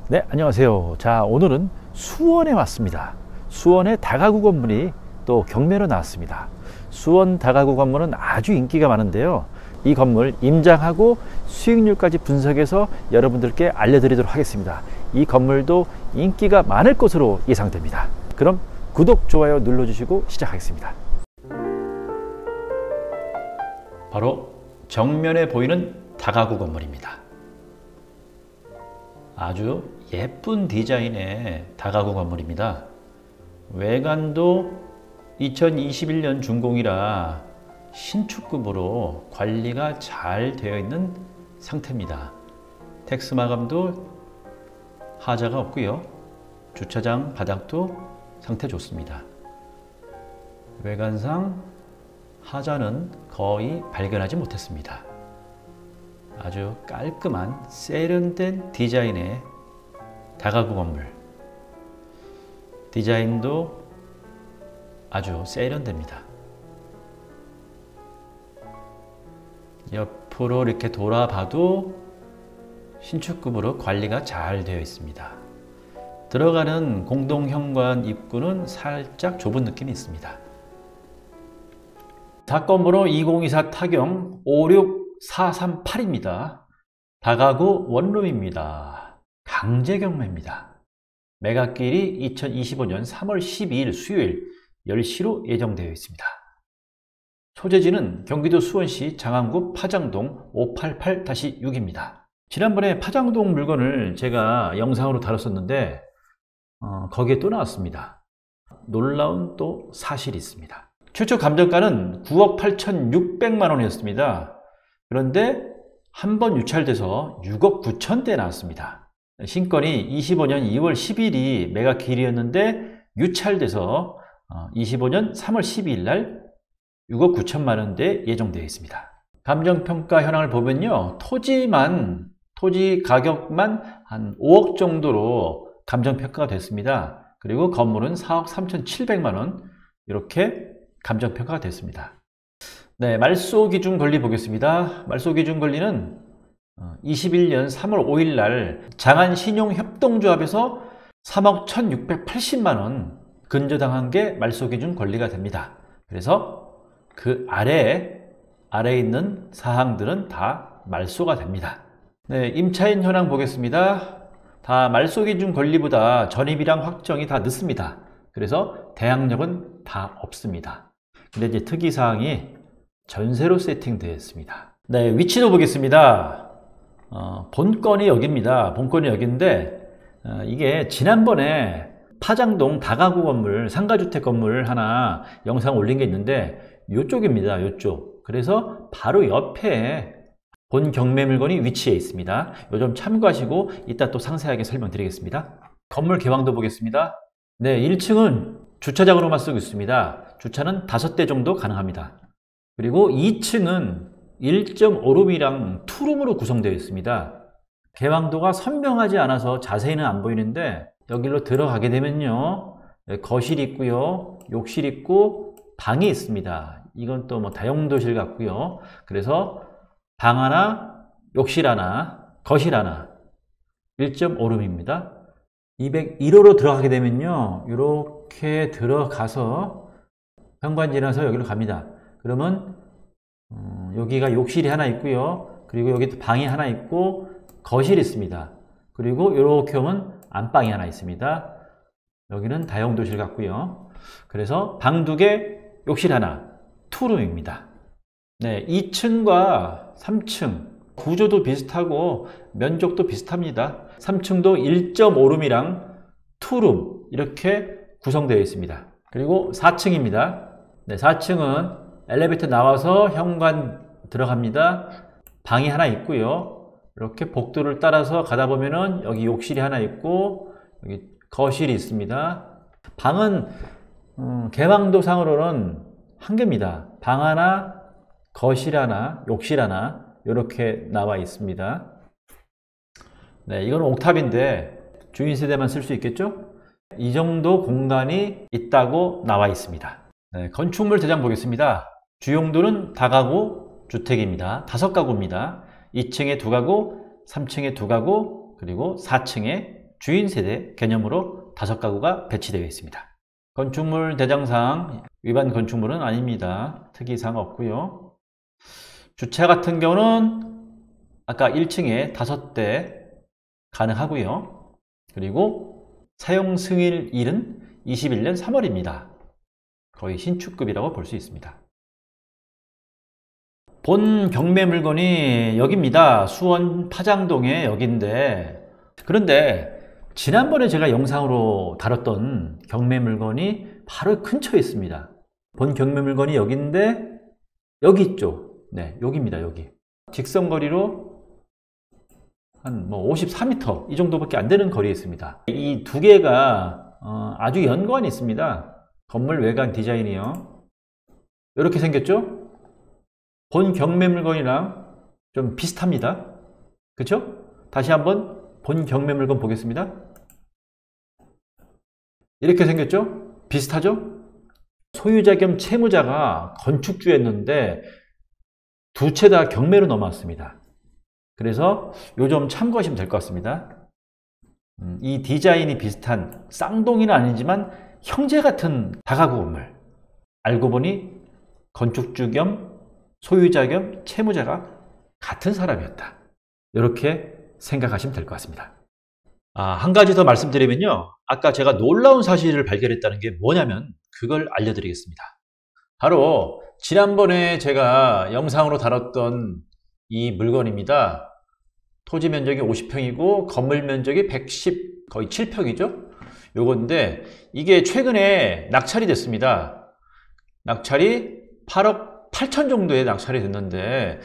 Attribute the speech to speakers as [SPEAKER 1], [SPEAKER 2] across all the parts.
[SPEAKER 1] 네, 안녕하세요. 자, 오늘은 수원에 왔습니다. 수원의 다가구 건물이 또 경매로 나왔습니다. 수원 다가구 건물은 아주 인기가 많은데요. 이 건물 임장하고 수익률까지 분석해서 여러분들께 알려드리도록 하겠습니다. 이 건물도 인기가 많을 것으로 예상됩니다. 그럼 구독, 좋아요 눌러주시고 시작하겠습니다. 바로 정면에 보이는 다가구 건물입니다. 아주 예쁜 디자인의 다가구 건물입니다. 외관도 2021년 준공이라 신축급으로 관리가 잘 되어 있는 상태입니다. 텍스 마감도 하자가 없고요. 주차장 바닥도 상태 좋습니다. 외관상 하자는 거의 발견하지 못했습니다. 아주 깔끔한 세련된 디자인의 다가구 건물. 디자인도 아주 세련됩니다. 옆으로 이렇게 돌아봐도 신축급으로 관리가 잘 되어 있습니다. 들어가는 공동현관 입구는 살짝 좁은 느낌이 있습니다. 사건번호 2024 타경 56438입니다. 다가구 원룸입니다. 강제경매입니다. 매각일이 2025년 3월 12일 수요일 10시로 예정되어 있습니다. 소재지는 경기도 수원시 장안구 파장동 588-6입니다. 지난번에 파장동 물건을 제가 영상으로 다뤘었는데 거기에 또 나왔습니다. 놀라운 또 사실이 있습니다. 최초 감정가는 9억 8,600만 원이었습니다. 그런데 한 번 유찰돼서 6억 9천대에 나왔습니다. 신건이 25년 2월 10일이 매각일이었는데 유찰돼서 25년 3월 12일 날 6억 9천만 원대에 예정되어 있습니다. 감정평가 현황을 보면요. 토지 가격만 한 5억 정도로 감정평가가 됐습니다. 그리고 건물은 4억 3,700만 원 이렇게 감정평가가 됐습니다. 네, 말소기준 권리 보겠습니다. 말소기준 권리는 21년 3월 5일 날 장안신용협동조합에서 3억 1,680만 원 근저당한 게 말소기준 권리가 됩니다. 그래서 그 아래에 있는 사항들은 다 말소가 됩니다. 네, 임차인 현황 보겠습니다. 다 말소기준 권리보다 전입이랑 확정이 다 늦습니다. 그래서 대항력은 다 없습니다. 근데 이제 특이사항이 전세로 세팅되어 있습니다. 네, 위치도 보겠습니다. 본건이 여기입니다. 본건이 여기인데 이게 지난번에 파장동 다가구 건물, 상가주택 건물 하나 영상 올린 게 있는데 이쪽입니다. 이쪽. 그래서 바로 옆에 본 경매 물건이 위치해 있습니다. 요 점 참고하시고 이따 또 상세하게 설명드리겠습니다. 건물 개방도 보겠습니다. 네, 1층은 주차장으로만 쓰고 있습니다. 주차는 5대 정도 가능합니다. 그리고 2층은 1.5룸이랑 2룸으로 구성되어 있습니다. 개방도가 선명하지 않아서 자세히는 안 보이는데 여기로 들어가게 되면요. 거실이 있고요. 욕실 있고 방이 있습니다. 이건 또 뭐 다용도실 같고요. 그래서 방 하나, 욕실 하나, 거실 하나 1.5룸입니다. 201호로 들어가게 되면요. 이렇게 들어가서 현관 지나서 여기로 갑니다. 그러면 여기가 욕실이 하나 있고요. 그리고 여기 방이 하나 있고 거실이 있습니다. 그리고 이렇게 오면 안방이 하나 있습니다. 여기는 다용도실 같고요. 그래서 방 2개, 욕실 하나, 투룸입니다. 네, 2층과 3층 구조도 비슷하고 면적도 비슷합니다. 3층도 1.5룸이랑 2룸 이렇게 구성되어 있습니다. 그리고 4층입니다. 네, 4층은 엘리베이터 나와서 현관 들어갑니다. 방이 하나 있고요. 이렇게 복도를 따라서 가다 보면은 여기 욕실이 하나 있고 여기 거실이 있습니다. 방은 개방도 상으로는 한 개입니다. 방 하나, 거실 하나, 욕실 하나 이렇게 나와 있습니다. 네, 이건 옥탑인데 주인 세대만 쓸 수 있겠죠? 이 정도 공간이 있다고 나와 있습니다. 네, 건축물 대장 보겠습니다. 주용도는 다가구 주택입니다. 5가구입니다. 2층에 2가구, 3층에 2가구, 그리고 4층에 주인 세대 개념으로 5가구가 배치되어 있습니다. 건축물 대장상 위반 건축물은 아닙니다. 특이사항 없고요. 주차 같은 경우는 아까 1층에 5대 가능하고요. 그리고 사용 승인일은 21년 3월입니다. 거의 신축급이라고 볼 수 있습니다. 본 경매 물건이 여기입니다. 수원 파장동의 여기인데, 그런데 지난번에 제가 영상으로 다뤘던 경매 물건이 바로 근처에 있습니다. 본 경매 물건이 여기인데 여기 있죠. 네, 여기입니다. 여기 직선거리로 한 54m 이 정도밖에 안 되는 거리에 있습니다. 이 두 개가 아주 연관이 있습니다. 건물 외관 디자인이요. 이렇게 생겼죠? 본 경매 물건이랑 좀 비슷합니다. 그쵸? 다시 한번 본 경매 물건 보겠습니다. 이렇게 생겼죠? 비슷하죠? 소유자 겸 채무자가 건축주였는데 두 채 다 경매로 넘어왔습니다. 그래서 요 점 참고하시면 될 것 같습니다. 이 디자인이 비슷한 쌍둥이는 아니지만 형제 같은 다가구 건물. 알고 보니 건축주 겸 소유자 겸 채무자가 같은 사람이었다. 이렇게 생각하시면 될 것 같습니다. 한 가지 더 말씀드리면요. 아까 제가 놀라운 사실을 발견했다는 게 뭐냐면 그걸 알려드리겠습니다. 바로 지난번에 제가 영상으로 다뤘던 이 물건입니다. 토지 면적이 50평이고 건물 면적이 110, 거의 7평이죠. 요건데 이게 최근에 낙찰이 됐습니다. 낙찰이 8억 8천 정도의 낙찰이 됐는데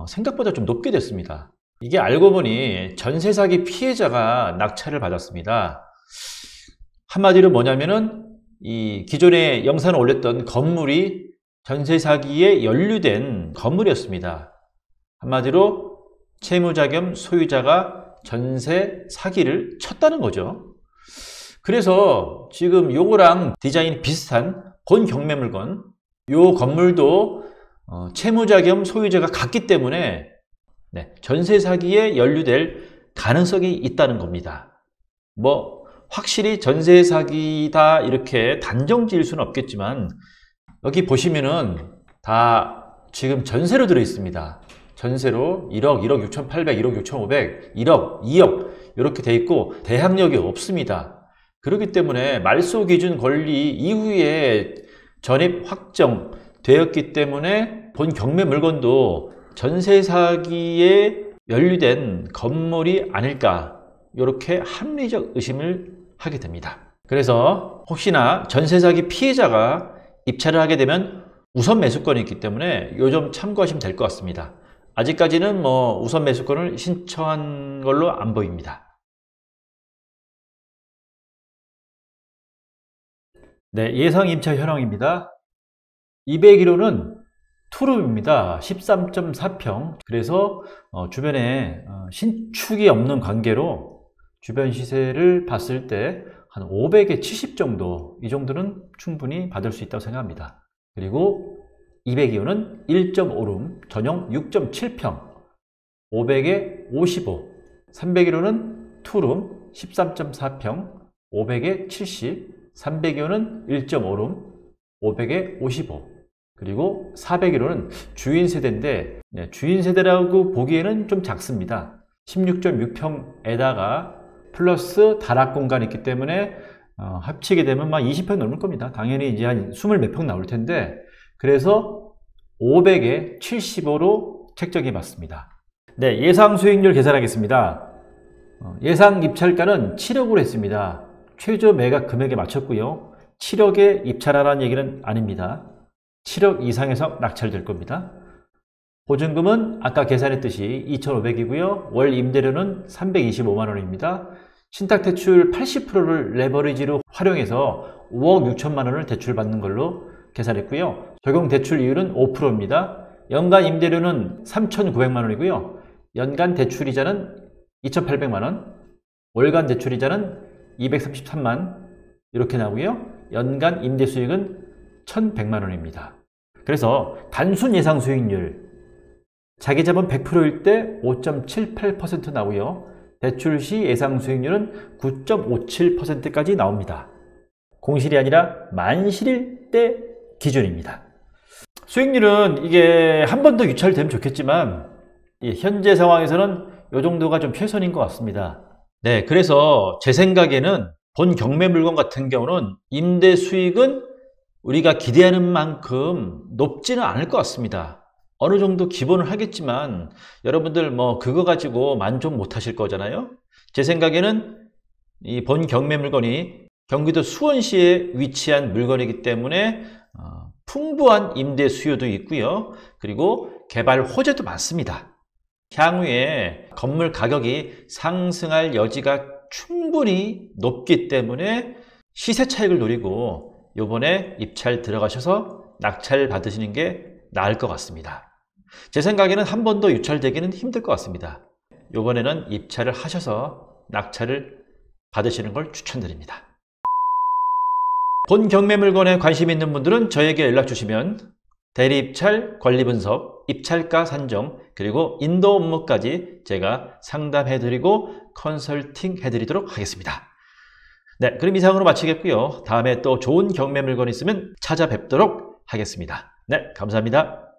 [SPEAKER 1] 생각보다 좀 높게 됐습니다. 이게 알고 보니 전세 사기 피해자가 낙찰을 받았습니다. 한마디로 뭐냐면은 이 기존에 영상을 올렸던 건물이 전세 사기에 연루된 건물이었습니다. 한마디로 채무자 겸 소유자가 전세 사기를 쳤다는 거죠. 그래서 지금 요거랑 디자인이 비슷한 본 경매 물건, 요 건물도 채무자 겸 소유자가 같기 때문에 전세 사기에 연루될 가능성이 있다는 겁니다. 확실히 전세 사기다 이렇게 단정 지을 수는 없겠지만 여기 보시면은 다 지금 전세로 들어 있습니다. 전세로 1억, 1억 6,800, 1억 6,500, 1억, 2억 이렇게 돼 있고 대항력이 없습니다. 그렇기 때문에 말소 기준 권리 이후에 전입 확정되었기 때문에 본 경매 물건도 전세 사기에 연루된 건물이 아닐까 이렇게 합리적 의심을 하게 됩니다. 그래서 혹시나 전세 사기 피해자가 입찰을 하게 되면 우선 매수권이 있기 때문에 이 점 참고하시면 될 것 같습니다. 아직까지는 우선 매수권을 신청한 걸로 안 보입니다. 네, 예상 임차 현황입니다. 201호는 투룸입니다. 13.4평. 그래서 주변에 신축이 없는 관계로 주변 시세를 봤을 때 한 500에 70 정도, 이 정도는 충분히 받을 수 있다고 생각합니다. 그리고 202호는 1.5룸, 전용 6.7평, 500에 55. 301호는 투룸, 13.4평, 500에 70. 302호는 1.5룸, 500에 55. 그리고 401호는 주인 세대인데 주인 세대라고 보기에는 좀 작습니다. 16.6평에다가 플러스 다락 공간이 있기 때문에 합치게 되면 막 20평 넘을 겁니다. 당연히 이제 한 20 몇 평 나올 텐데 그래서 500에 75로 책정해 봤습니다. 네, 예상 수익률 계산하겠습니다. 예상 입찰가는 7억으로 했습니다. 최저 매각 금액에 맞췄고요. 7억에 입찰하라는 얘기는 아닙니다. 7억 이상에서 낙찰될 겁니다. 보증금은 아까 계산했듯이 2,500이고요. 월 임대료는 325만원입니다. 신탁대출 80%를 레버리지로 활용해서 5억 6천만원을 대출받는 걸로 계산했고요. 적용 대출 이율은 5%입니다. 연간 임대료는 3,900만원이고요. 연간 대출이자는 2,800만원, 월간 대출이자는 233만 이렇게 나오고요. 연간 임대수익은 1,100만원입니다. 그래서 단순 예상 수익률 자기자본 100%일 때 5.78% 나오고요. 대출 시 예상 수익률은 9.57%까지 나옵니다. 공실이 아니라 만실일 때 기준입니다. 수익률은 이게 한 번 더 유찰되면 좋겠지만 현재 상황에서는 이 정도가 좀 최선인 것 같습니다. 네, 그래서 제 생각에는 본 경매 물건 같은 경우는 임대 수익은 우리가 기대하는 만큼 높지는 않을 것 같습니다. 어느 정도 기본을 하겠지만 여러분들 뭐 그거 가지고 만족 못 하실 거잖아요. 제 생각에는 이 본 경매 물건이 경기도 수원시에 위치한 물건이기 때문에 풍부한 임대 수요도 있고요. 그리고 개발 호재도 많습니다. 향후에 건물 가격이 상승할 여지가 충분히 높기 때문에 시세 차익을 노리고 요번에 입찰 들어가셔서 낙찰 받으시는 게 나을 것 같습니다. 제 생각에는 한 번 더 유찰되기는 힘들 것 같습니다. 요번에는 입찰을 하셔서 낙찰을 받으시는 걸 추천드립니다. 본 경매 물건에 관심 있는 분들은 저에게 연락 주시면 대리 입찰, 권리 분석, 입찰가 산정, 그리고 인도 업무까지 제가 상담해드리고 컨설팅 해드리도록 하겠습니다. 네, 그럼 이상으로 마치겠고요. 다음에 또 좋은 경매 물건 있으면 찾아뵙도록 하겠습니다. 네, 감사합니다.